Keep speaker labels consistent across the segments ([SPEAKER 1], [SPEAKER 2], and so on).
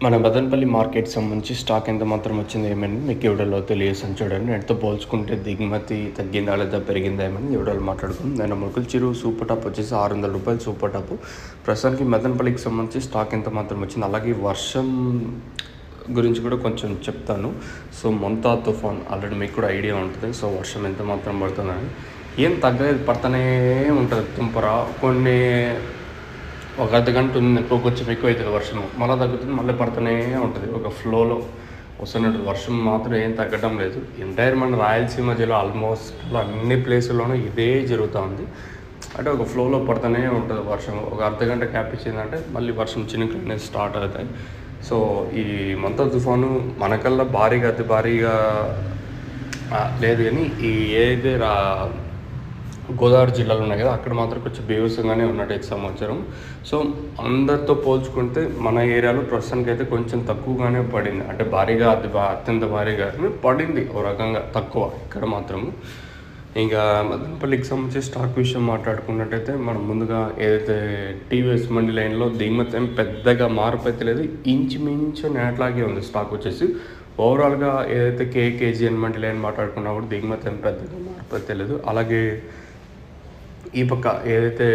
[SPEAKER 1] మన మదనపల్లి మార్కెట్ సంబంధించి స్టాక్ ఎంత మాత్రం వచ్చింది ఏమని మీకు ఎవడలో తెలియసని చూడండి. నేటితో పోల్చుకుంటే దిగుమతి తగ్గిందా లేదా పెరిగిందా ఏమని ఎవడలు మాట్లాడుకుంది. నేను మురుకుల చెరువు సూపర్ టాప్ వచ్చేసి ₹600 సూపర్ టాప్. ప్రస్తుతానికి మదనపల్లికి సంబంధించి స్టాక్ ఎంత మాత్రం వచ్చింది, అలాగే వర్షం గురించి కూడా కొంచెం చెప్తాను. సో మొంతా తుఫాన్ ఆల్రెడీ మీకు కూడా ఐడియా ఉంటుంది. సో వర్షం ఎంత మాత్రం పడుతుందని ఏం తగ్గలేదు, పడుతూనే ఉంటుంది తుంపర. కొన్ని ఒక అర్ధగంట ఉంది కొంచెం ఎక్కువ అవుతుంది వర్షం, మళ్ళీ తగ్గుతుంది, మళ్ళీ పడుతూనే ఉంటుంది. ఒక ఫ్లోలో వస్తున్నట్టు వర్షం మాత్రం ఏం తగ్గడం లేదు. ఎంటైర్ మన రాయలసీమ జిల్లా ఆల్మోస్ట్ అన్ని ప్లేసుల్లోనూ ఇదే జరుగుతూ ఉంది. అంటే ఒక ఫ్లోలో పడుతూనే ఉంటుంది వర్షం. ఒక అర్ధగంట గ్యాప్ ఇచ్చిందంటే మళ్ళీ వర్షం చినుకులు అనేది స్టార్ట్ అవుతాయి. సో ఈ మొంతా తుఫాను మనకల్లా భారీగా అతి భారీగా లేదు, కానీ ఈ ఏదైతే గోదావరి జిల్లాలో ఉన్నాయి కదా, అక్కడ మాత్రం కొంచెం బీభత్సంగానే ఉన్నట్టు సమాచారం. సో అందరితో పోల్చుకుంటే మన ఏరియాలో ప్రస్తుతానికి అయితే కొంచెం తక్కువగానే పడింది. అంటే భారీగా అత్యంత భారీగా పడింది, ఓ రకంగా తక్కువ ఇక్కడ మాత్రము. ఇంకా మదనపల్లికి సంబంధించి స్టాక్ విషయం మాట్లాడుకున్నట్టయితే మనం ముందుగా ఏదైతే టీవీఎస్ మండి లైన్లో దిగుమతి ఏం పెద్దగా మార్పు అయితే లేదు, ఇంచుమించు నేట్లాగే ఉంది స్టాక్ వచ్చేసి. ఓవరాల్గా ఏదైతే కేజీఎన్ మండి లైన్ మాట్లాడుకున్నా కూడా దిగుమతి ఏం పెద్దగా మార్పు అయితే లేదు. అలాగే ఈ పక్క ఏదైతే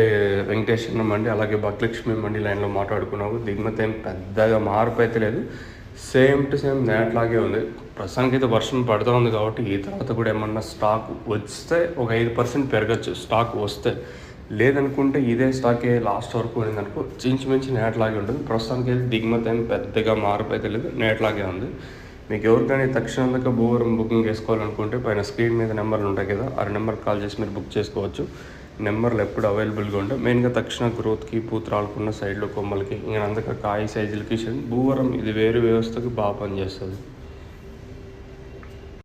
[SPEAKER 1] వెంకటేశ్వర మండి అలాగే భక్లక్ష్మి మండి లైన్లో మాట్లాడుకున్నాము, దిగుమతి ఏం పెద్దగా మార్పు అయితే లేదు, సేమ్ టు సేమ్ నేట్లాగే ఉంది. ప్రస్తుతానికి అయితే వర్షం పడుతూ ఉంది కాబట్టి ఈ తర్వాత కూడా ఏమన్నా స్టాక్ వస్తే ఒక 5% పెరగచ్చు స్టాక్ వస్తే. లేదనుకుంటే ఇదే స్టాకే లాస్ట్ వరకు ఉండిందనుకో ఇంచుమించి నేట్లాగే ఉంటుంది. ప్రస్తుతానికి అయితే దిగుమతి ఏం పెద్దగా మార్పు అయితే లేదు, నేట్లాగే ఉంది. మీకు ఎవరికైనా తక్షణంగా భూవరం బుకింగ్ చేసుకోవాలనుకుంటే పైన స్క్రీన్ మీద నెంబర్లు ఉంటాయి కదా, ఆ నెంబర్కి కాల్ చేసి మీరు బుక్ చేసుకోవచ్చు. నెంబర్లు ఎప్పుడు అవైలబుల్గా ఉంటాయి. మెయిన్గా తక్షణ గ్రోత్కి, పూతరాలకున్న సైడ్లో కొమ్మలకి, ఇంకా అందుక కాయ సైజులకి భూవరం ఇది వేరే వ్యవస్థకి బాగా పనిచేస్తుంది.